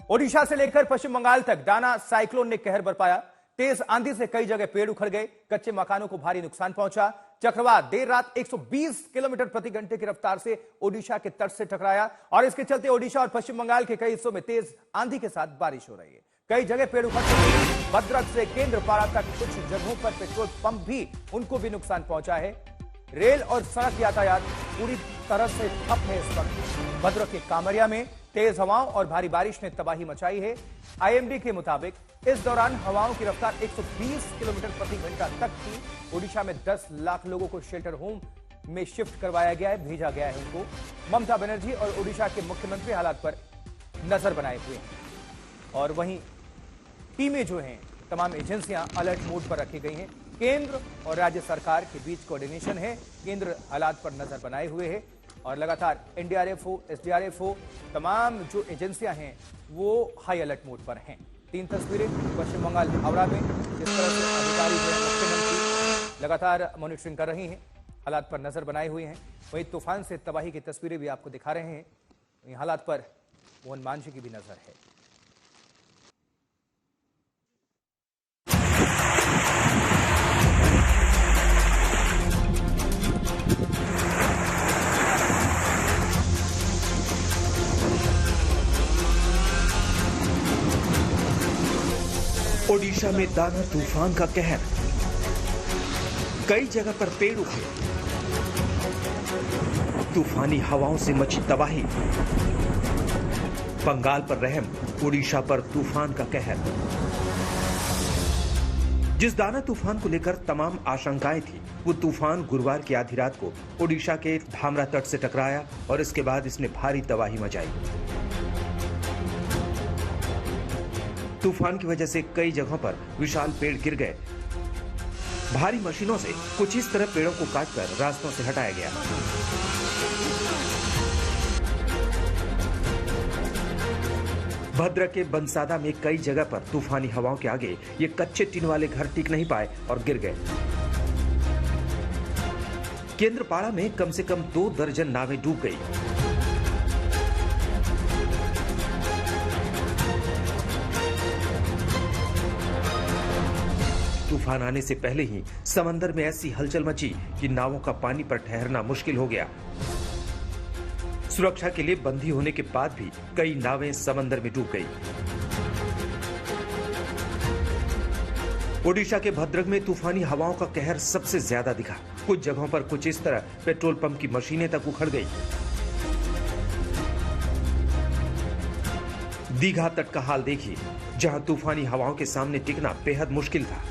ओडिशा से लेकर पश्चिम बंगाल तक दाना साइक्लोन ने कहर बरपाया। तेज आंधी से कई जगह पेड़ उखड़ गए, कच्चे मकानों को भारी नुकसान पहुंचा। चक्रवात देर रात 120 किलोमीटर प्रति घंटे की रफ्तार से ओडिशा के तट से टकराया और इसके चलते ओडिशा और पश्चिम बंगाल के कई हिस्सों में तेज आंधी के साथ बारिश हो रही है। कई जगह पेड़ उखड़ गए। भद्रक से केंद्रपाड़ा तक कुछ जगहों पर पेट्रोल पंप भी उनको भी नुकसान पहुंचा है। रेल और सड़क यातायात पूरी तरह से ठप है इस वक्त। भद्रक के कामरिया में तेज हवाओं और भारी बारिश ने तबाही मचाई है। आईएमडी के मुताबिक इस दौरान हवाओं की रफ्तार 120 किलोमीटर प्रति घंटा तक थी। ओडिशा में 10 लाख लोगों को शेल्टर होम में शिफ्ट करवाया गया है, भेजा गया है उनको। ममता बनर्जी और ओडिशा के मुख्यमंत्री हालात पर नजर बनाए हुए हैं और वहीं टीमें जो हैं, तमाम एजेंसियां अलर्ट मोड पर रखी गई हैं। केंद्र और राज्य सरकार के बीच कोऑर्डिनेशन है। केंद्र हालात पर नजर बनाए हुए है और लगातार एनडीआरएफ हो, एसडीआरएफ हो, तमाम जो एजेंसियां हैं वो हाई अलर्ट मोड पर हैं। 3 तस्वीरें पश्चिम बंगाल हावड़ा में, जिस तरह से अधिकारी जो है मुख्यमंत्री लगातार मॉनिटरिंग कर रही हैं, हालात पर नजर बनाए हुए हैं। वहीं तूफान से तबाही की तस्वीरें भी आपको दिखा रहे हैं। वहीं हालात पर मोहन मांझी की भी नजर है। ओडिशा में दाना तूफान का कहर, कई जगह पर पेड़ उखड़े, तूफानी हवाओं से मची तबाही, बंगाल पर रहम, ओडिशा पर तूफान का कहर। जिस दाना तूफान को लेकर तमाम आशंकाएं थी, वो तूफान गुरुवार की आधी रात को ओडिशा के धामरा तट से टकराया और इसके बाद इसने भारी तबाही मचाई। तूफान की वजह से कई जगहों पर विशाल पेड़ गिर गए। भारी मशीनों से कुछ इस तरह पेड़ों को काटकर रास्तों से हटाया गया। भद्रक के बनसादा में कई जगह पर तूफानी हवाओं के आगे ये कच्चे टीन वाले घर टिक नहीं पाए और गिर गए। केंद्रपाड़ा में कम से कम 2 दर्जन नावें डूब गई। तूफान आने से पहले ही समंदर में ऐसी हलचल मची कि नावों का पानी पर ठहरना मुश्किल हो गया। सुरक्षा के लिए बंदी होने के बाद भी कई नावें समंदर में डूब गई। ओडिशा के भद्रक में तूफानी हवाओं का कहर सबसे ज्यादा दिखा। कुछ जगहों पर कुछ इस तरह पेट्रोल पंप की मशीनें तक उखड़ गई। दीघा तट का हाल देखिए, जहां तूफानी हवाओं के सामने टिकना बेहद मुश्किल था।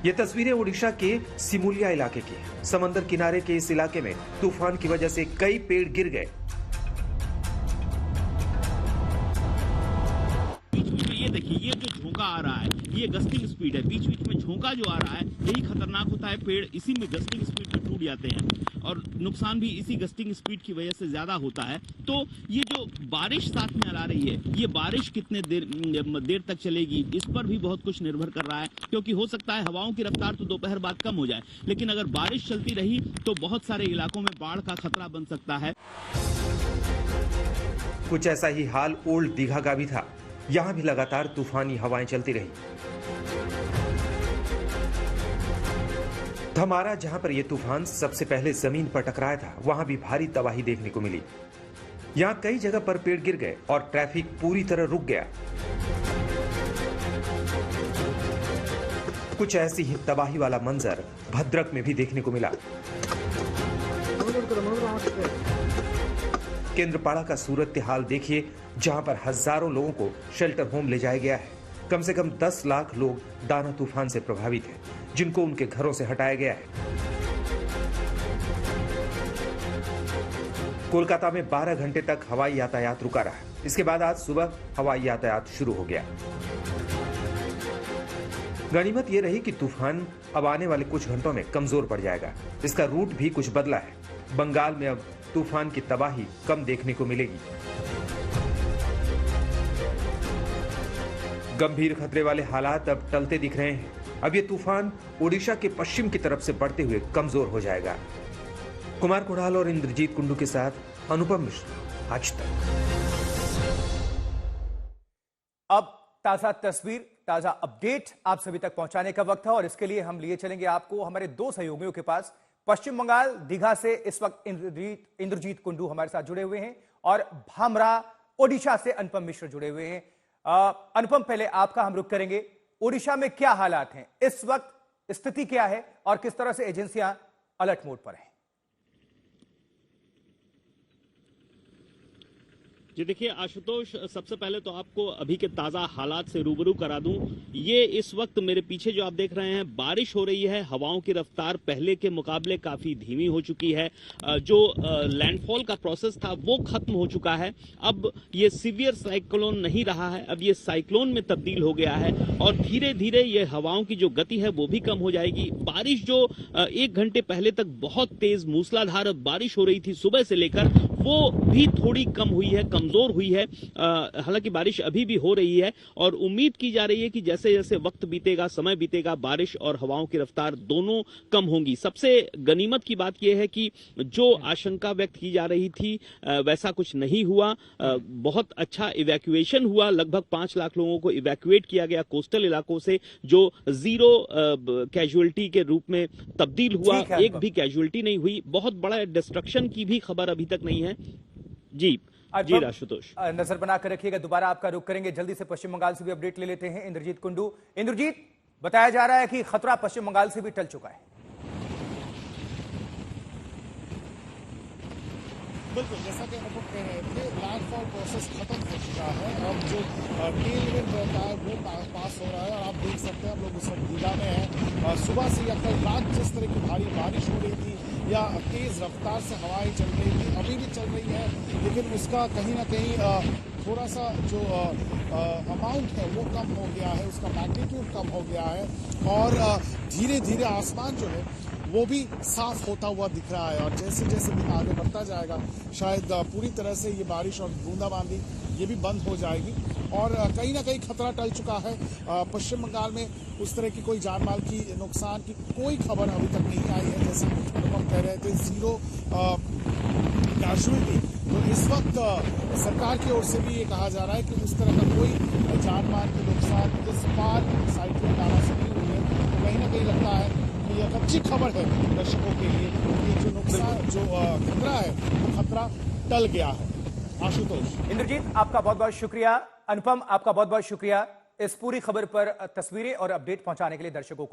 ये तस्वीरें ओडिशा के सिमुलिया इलाके की हैं। समंदर किनारे के इस इलाके में तूफान की वजह से कई पेड़ गिर गए। बीच में ये देखिए, ये जो झोंका आ रहा है, ये गस्टिंग स्पीड है। बीच बीच में झोंका जो आ रहा है, यही खतरनाक होता है। पेड़ इसी में गस्टिंग स्पीड में टूट जाते हैं और नुकसान भी इसी गस्टिंग स्पीड की वजह से ज्यादा होता है। तो ये जो बारिश साथ में आ रही है, ये बारिश कितने देर तक चलेगी, इस पर भी बहुत कुछ निर्भर कर रहा है। क्योंकि हो सकता है हवाओं की रफ्तार तो दोपहर बाद कम हो जाए, लेकिन अगर बारिश चलती रही तो बहुत सारे इलाकों में बाढ़ का खतरा बन सकता है। कुछ ऐसा ही हाल ओल्ड दीघा का भी था। यहां भी लगातार तूफानी हवाएं चलती रही। धमारा, जहां पर यह तूफान सबसे पहले जमीन पर टकराया था, वहां भी भारी तबाही देखने को मिली। यहां कई जगह पर पेड़ गिर गए और ट्रैफिक पूरी तरह रुक गया। कुछ ऐसी ही तबाही वाला मंजर भद्रक में भी देखने को मिला। केंद्रपाड़ा का सूरत हाल देखिए, जहां पर हजारों लोगों को शेल्टर होम ले जाया गया है। कम से कम 10 लाख लोग दाना तूफान से प्रभावित हैं, जिनको उनके घरों से हटाया गया है। कोलकाता में 12 घंटे तक हवाई यातायात रुका रहा। इसके बाद आज सुबह हवाई यातायात शुरू हो गया। गनीमत यह रही कि तूफान अब आने वाले कुछ घंटों में कमजोर पड़ जाएगा। इसका रूट भी कुछ बदला है। बंगाल में अब तूफान की तबाही कम देखने को मिलेगी। गंभीर खतरे वाले हालात अब टलते दिख रहे हैं। अब ये तूफान ओडिशा के पश्चिम की तरफ से बढ़ते हुए कमजोर हो जाएगा। कुमार कोडाल और इंद्रजीत कुंडू के साथ अनुपम मिश्र, आज तक। अब ताजा तस्वीर, ताजा अपडेट आप सभी तक पहुंचाने का वक्त है और इसके लिए हम लिए चलेंगे आपको हमारे दो सहयोगियों के पास। पश्चिम बंगाल दीघा से इस वक्त इंद्रजीत कुंडू हमारे साथ जुड़े हुए हैं और भामरा ओडिशा से अनुपम मिश्र जुड़े हुए हैं। अनुपम, पहले आपका हम रुख करेंगे। ओडिशा में क्या हालात हैं इस वक्त, स्थिति क्या है और किस तरह से एजेंसियां अलर्ट मोड पर हैं? जी देखिए आशुतोष, सबसे पहले तो आपको अभी के ताजा हालात से रूबरू करा दूं। ये इस वक्त मेरे पीछे जो आप देख रहे हैं, बारिश हो रही है। हवाओं की रफ्तार पहले के मुकाबले काफी धीमी हो चुकी है। जो लैंडफॉल का प्रोसेस था वो खत्म हो चुका है। अब ये सीवियर साइक्लोन नहीं रहा है, अब ये साइक्लोन में तब्दील हो गया है और धीरे धीरे ये हवाओं की जो गति है वो भी कम हो जाएगी। बारिश जो 1 घंटे पहले तक बहुत तेज मूसलाधार बारिश हो रही थी सुबह से लेकर, वो भी थोड़ी कम हुई है, कमजोर हुई है। हालांकि बारिश अभी भी हो रही है और उम्मीद की जा रही है कि जैसे जैसे वक्त बीतेगा, समय बीतेगा, बारिश और हवाओं की रफ्तार दोनों कम होंगी। सबसे गनीमत की बात यह है कि जो आशंका व्यक्त की जा रही थी वैसा कुछ नहीं हुआ। बहुत अच्छा इवैक्यूएशन हुआ। लगभग 5 लाख लोगों को इवैक्यूएट किया गया कोस्टल इलाकों से, जो 0 कैजुअलिटी के रूप में तब्दील हुआ। एक भी कैजुअलिटी नहीं हुई। बहुत बड़ा डिस्ट्रक्शन की भी खबर अभी तक नहीं है। जी आशुतोष, नजर बनाकर रखिएगा। दोबारा आपका रुख करेंगे। जल्दी से पश्चिम बंगाल से भी अपडेट ले लेते हैं इंद्रजीत कुंडू। इंद्रजीत, बताया जा रहा है कि खतरा पश्चिम बंगाल से भी टल चुका है। बिल्कुल, जैसा कि अनुपम कह रहे थे, लैंडफॉल प्रोसेस खत्म हो चुका है। अब जो टेलविंड रहता है वो पास हो रहा है और आप देख सकते हैं हम लोग उस वक्त दीघा में हैं। सुबह से या कल रात जिस तरह की भारी बारिश हो रही थी या तेज रफ्तार से हवाएं चल रही थी, अभी भी चल रही है, लेकिन उसका कहीं ना कहीं थोड़ा सा जो अमाउंट है वो कम हो गया है, उसका मैग्नीट्यूड कम हो गया है और धीरे धीरे आसमान जो है वो भी साफ होता हुआ दिख रहा है। और जैसे जैसे दिन आगे बढ़ता जाएगा शायद पूरी तरह से ये बारिश और बूंदाबांदी ये भी बंद हो जाएगी और कहीं ना कहीं खतरा टल चुका है। पश्चिम बंगाल में उस तरह की कोई जान माल की नुकसान की कोई खबर अभी तक नहीं आई है। जैसे हम कह रहे थे 0 कैजुअलिटी, तो इस वक्त सरकार की ओर से भी ये कहा जा रहा है कि उस तरह का कोई जान माल की नुकसान इस बार साइक्लोन डाला से नहीं हुई है। तो कहीं ना कहीं लगता है कि यह अच्छी खबर है दर्शकों के लिए कि जो नुकसान, जो खतरा है वो खतरा टल गया है। आशुतोष। इंद्रजीत, आपका बहुत बहुत शुक्रिया। अनुपम, आपका बहुत बहुत शुक्रिया इस पूरी खबर पर तस्वीरें और अपडेट पहुंचाने के लिए दर्शकों को।